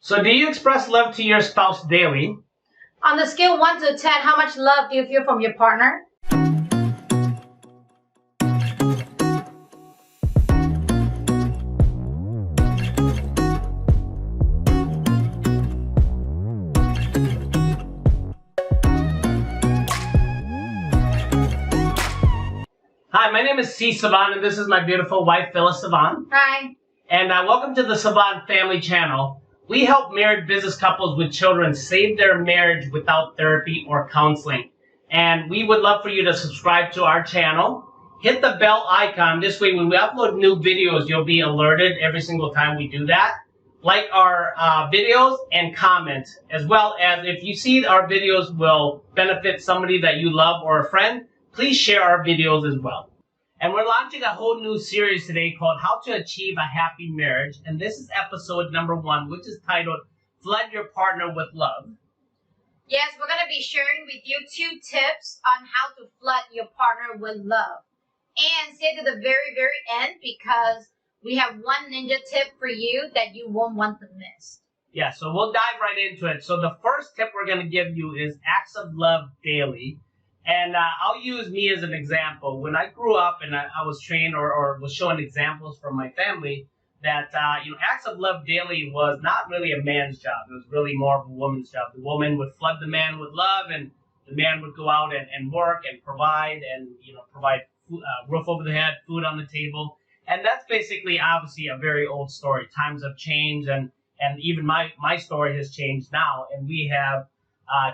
So do you express love to your spouse daily? On the scale 1 to 10, how much love do you feel from your partner? Hi, my name is Savanh, and this is my beautiful wife, Phyllis Savanh. Hi. And welcome to the Savanh Family Channel. We help married business couples with children save their marriage without therapy or counseling. And we would love for you to subscribe to our channel. Hit the bell icon. This way, when we upload new videos, you'll be alerted every single time we do that. Like our videos and comment, as well as if you see our videos will benefit somebody that you love or a friend, please share our videos as well. And we're launching a whole new series today called How to Achieve a Happy Marriage. And this is episode number 1, which is titled Flood Your Partner with Love. Yes, we're going to be sharing with you 2 tips on how to flood your partner with love. And stay to the very, very end because we have one ninja tip for you that you won't want to miss. Yeah, so we'll dive right into it. So the first tip we're going to give you is acts of love daily. And I'll use me as an example. When I grew up and I was trained or was showing examples from my family that, acts of love daily was not really a man's job. It was really more of a woman's job. The woman would flood the man with love, and the man would go out and work and provide roof over the head, food on the table. And that's basically, obviously, a very old story. Times have changed, and even my story has changed now. And we have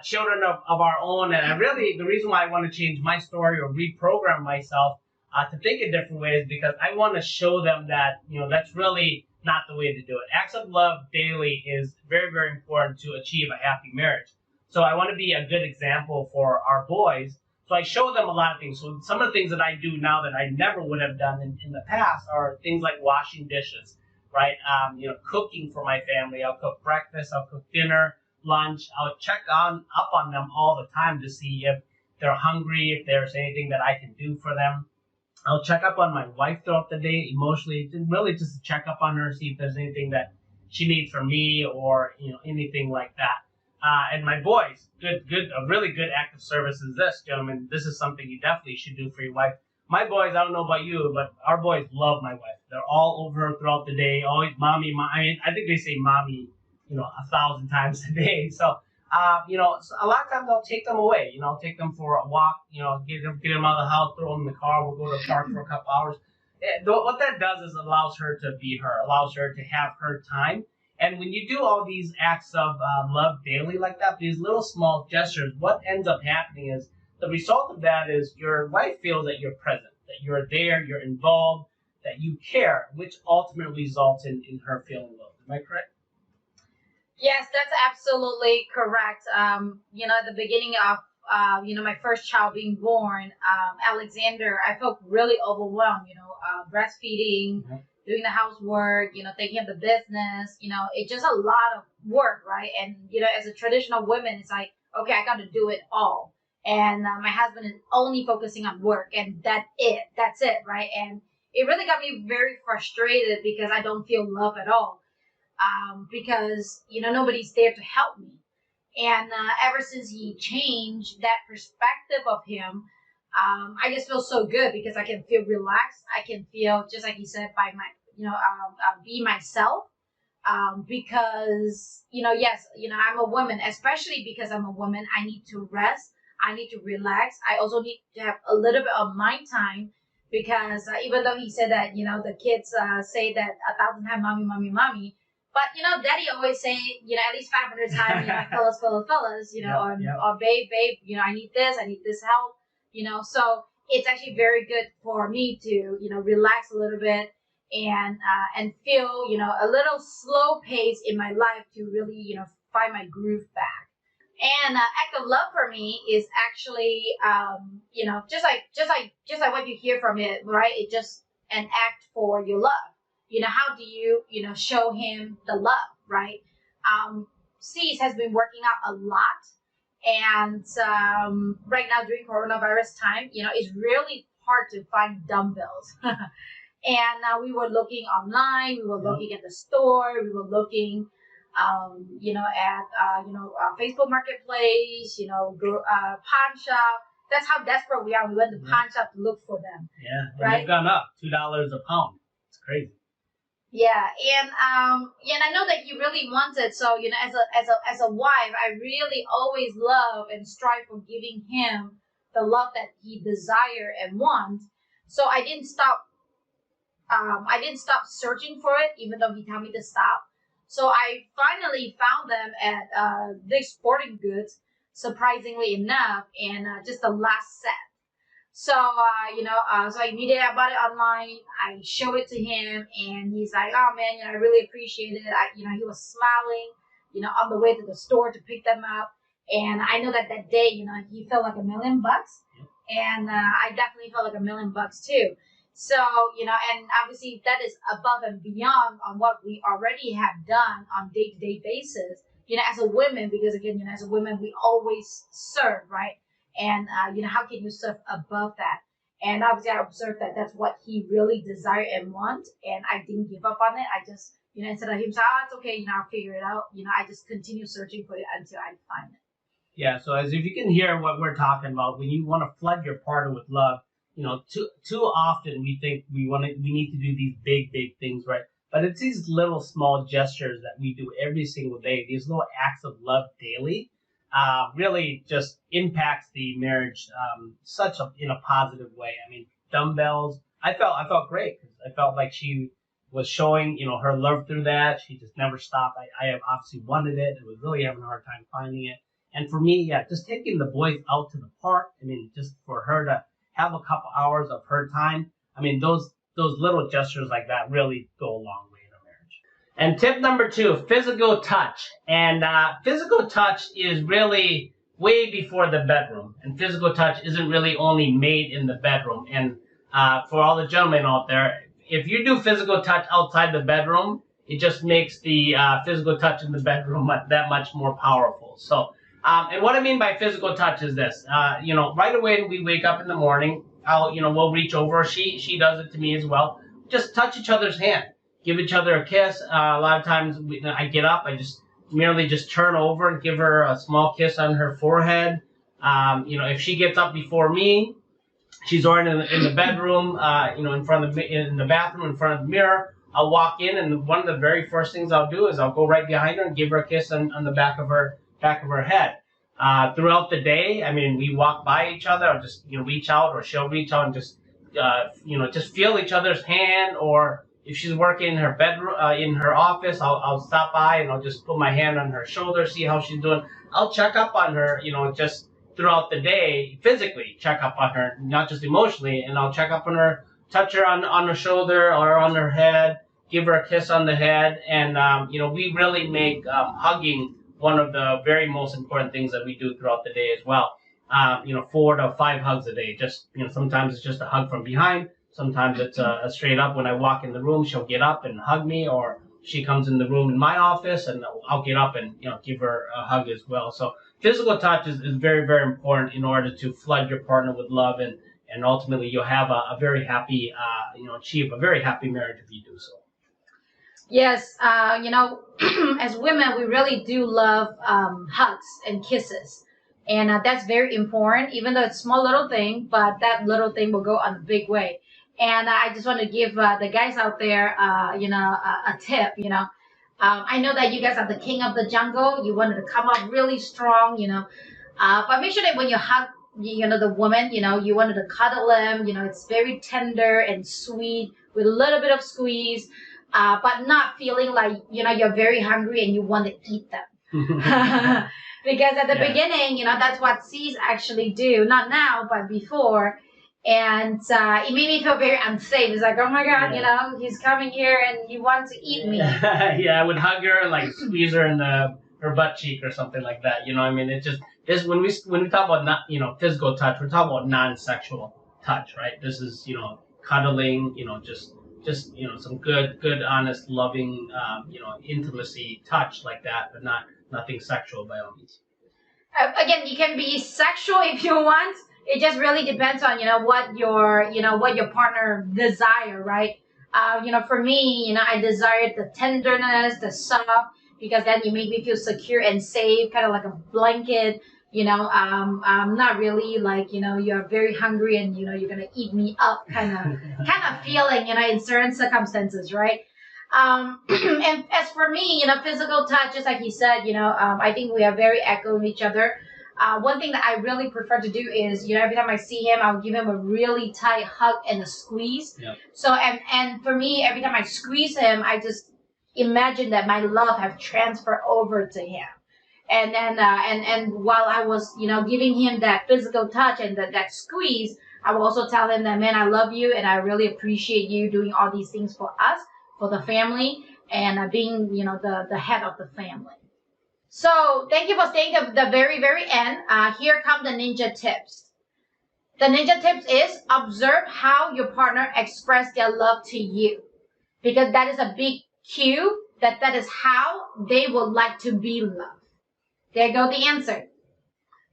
children of our own, and the reason why I want to change my story or reprogram myself to think a different way is because I want to show them that that's really not the way to do it. Acts of love daily is very, very important to achieve a happy marriage. So I want to be a good example for our boys. So I show them a lot of things. So some of the things that I do now that I never would have done in the past are things like washing dishes, right? Cooking for my family. I'll cook breakfast. I'll cook dinner, lunch. I'll check up on them all the time to see if they're hungry, if there's anything that I can do for them. I'll check up on my wife throughout the day emotionally, really just to check up on her, see if there's anything that she needs from me or anything like that. And my boys, a really good act of service is this, gentlemen. This is something you definitely should do for your wife. My boys, I don't know about you, but our boys love my wife. They're all over her throughout the day, always mommy. I think they say mommy 1,000 times a day. So, a lot of times I'll take them away. I'll take them for a walk. Get them out of the house, throw them in the car. We'll go to the park for a couple hours. What that does is allows her to be her, allows her to have her time. And when you do all these acts of love daily like that, these little small gestures, what ends up happening is the result of that is your wife feels that you're present, that you're there, you're involved, that you care, which ultimately results in her feeling loved. Am I correct? Yes, that's absolutely correct. At the beginning of, my first child being born, Alexander, I felt really overwhelmed, breastfeeding, doing the housework, taking up the business, it's just a lot of work, right? And, as a traditional woman, it's like, okay, I got to do it all. And my husband is only focusing on work, and that's it, right? And it really got me very frustrated because I don't feel love at all. Because nobody's there to help me, and ever since he changed that perspective of him, I just feel so good because I can feel relaxed. I can feel just like he said, by my be myself, because yes, I'm a woman, especially because I'm a woman. I need to rest. I need to relax. I also need to have a little bit of my time because even though he said that the kids say that 1,000 times, mommy, mommy, mommy. But, daddy always say, at least 500 times, fellas, or babe, I need this help, so it's actually very good for me to, relax a little bit and feel, a little slow pace in my life to really, find my groove back. And act of love for me is actually, just like what you hear from it, right? It's just an act for your love. How do you, show him the love, right? Cease has been working out a lot. And right now during coronavirus time, it's really hard to find dumbbells. And we were looking online, we were looking at the store, we were looking Facebook Marketplace, pawn shop. That's how desperate we are. We went to pawn shop to look for them. Yeah, and right? they've gone up $2 a pound. It's crazy. Yeah, and I know that he really wanted. So as a wife, I really always love and strive for giving him the love that he desire and want. So I didn't stop. I didn't stop searching for it, even though he told me to stop. So I finally found them at Dick's Sporting Goods, surprisingly enough, and just the last set. So, so immediately I bought it online. I show it to him, and he's like, "Oh man, I really appreciate it." He was smiling, on the way to the store to pick them up. And I know that day, he felt like $1,000,000, and I definitely felt like $1,000,000 too. So, and obviously that is above and beyond on what we already have done on day-to-day basis. As a woman, because again, as a woman, we always serve, right? And how can you serve above that? And obviously I observed that that's what he really desire and want, and I didn't give up on it. I just, instead of him saying, "Oh, it's okay, I'll figure it out," I just continue searching for it until I find it. Yeah, so as if you can hear what we're talking about, when you want to flood your partner with love, too often we think we need to do these big things, right? But it's these little small gestures that we do every single day, these little acts of love daily, really just impacts the marriage in a positive way. I mean, dumbbells. I felt great because I felt like she was showing her love through that. She just never stopped. I have obviously wanted it and was really having a hard time finding it. And for me, yeah, just taking the boys out to the park. I mean, just for her to have a couple hours of her time. I mean, those little gestures like that really go a long way in a marriage. And tip number 2, physical touch. And physical touch is really way before the bedroom. And physical touch isn't really only made in the bedroom. And for all the gentlemen out there, if you do physical touch outside the bedroom, it just makes the physical touch in the bedroom that much more powerful. So, and what I mean by physical touch is this, right away when we wake up in the morning, we'll reach over. She does it to me as well. Just touch each other's hand, give each other a kiss. A lot of times I get up, I just merely turn over and give her a small kiss on her forehead. If she gets up before me, she's already in the bedroom, in the bathroom in front of the mirror. I'll walk in, and one of the very first things I'll do is I'll go right behind her and give her a kiss on the back of her head. Throughout the day, I mean, we walk by each other. I'll just reach out, or she'll reach out and just feel each other's hand. Or if she's working in her bedroom, in her office, I'll stop by and I'll just put my hand on her shoulder, see how she's doing. I'll check up on her, just throughout the day, physically check up on her, not just emotionally. And I'll check up on her, touch her on her shoulder or on her head, give her a kiss on the head, and we really make hugging one of the very most important things that we do throughout the day as well. 4 to 5 hugs a day. Just sometimes it's just a hug from behind. Sometimes it's a straight up. When I walk in the room, she'll get up and hug me, or she comes in the room in my office, and I'll get up and give her a hug as well. So physical touch is very, very important in order to flood your partner with love, and ultimately you'll have a very happy, achieve a very happy marriage if you do so. Yes, as women, we really do love hugs and kisses. And that's very important, even though it's a small little thing, but that little thing will go on a big way. And I just want to give the guys out there, a tip, I know that you guys are the king of the jungle. You wanted to come up really strong, but make sure that when you hug, the woman, you wanted to cuddle them, it's very tender and sweet with a little bit of squeeze. But not feeling like, you're very hungry and you want to eat them. Because at the beginning, that's what C's actually do. Not now, but before. And it made me feel very unsafe. It's like, oh my God, he's coming here and he wants to eat me. Yeah, I would hug her and squeeze her in her butt cheek or something like that. I mean, it just this when we talk about not physical touch, we're talking about non-sexual touch, right? This is cuddling, just some good, honest, loving, intimacy touch like that, but nothing sexual by all means. Again, you can be sexual if you want. It just really depends on what your partner desire, right? For me, I desired the tenderness, the soft, because then you make me feel secure and safe, kind of like a blanket. Not really like, you're very hungry and, you're going to eat me up kind of feeling, in certain circumstances, right? And as for me, physical touch, just like he said, I think we are very echoing each other. One thing that I really prefer to do is, every time I see him, I'll give him a really tight hug and a squeeze. Yep. So, and for me, every time I squeeze him, I just imagine that my love have transferred over to him. And then, and while I was, giving him that physical touch and that squeeze, I will also tell him that, man, I love you and I really appreciate you doing all these things for us, for the family, and being, the head of the family. So thank you for staying to the very, very end. Here come the ninja tips. The ninja tips is observe how your partner express their love to you, because that is a big cue that is how they would like to be loved. There go the answer.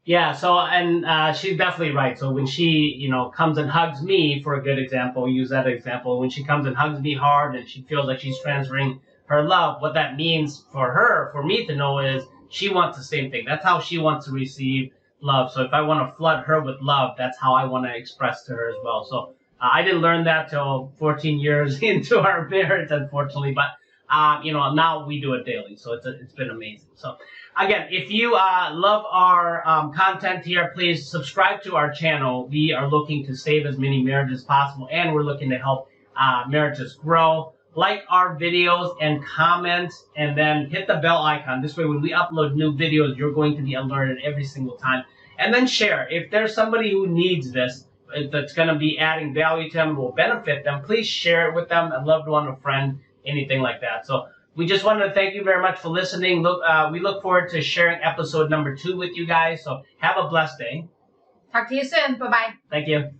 Yeah, so, and she's definitely right. So when she, comes and hugs me, for a good example, use that example, when she comes and hugs me hard and she feels like she's transferring her love, what that means for her, for me to know, is she wants the same thing. That's how she wants to receive love. So if I want to flood her with love, that's how I want to express to her as well. So I didn't learn that till 14 years into our marriage, unfortunately, but now we do it daily. So it's been amazing. So again, if you love our content here, please subscribe to our channel. We are looking to save as many marriages as possible, and we're looking to help marriages grow. Like our videos and comment, and then hit the bell icon. This way, when we upload new videos, you're going to be alerted every single time. And then share. If there's somebody who needs this, that's going to be adding value to them, will benefit them, please share it with them, a loved one, a friend, anything like that. So we just wanted to thank you very much for listening. We look forward to sharing episode number 2 with you guys. So have a blessed day. Talk to you soon. Bye-bye. Thank you.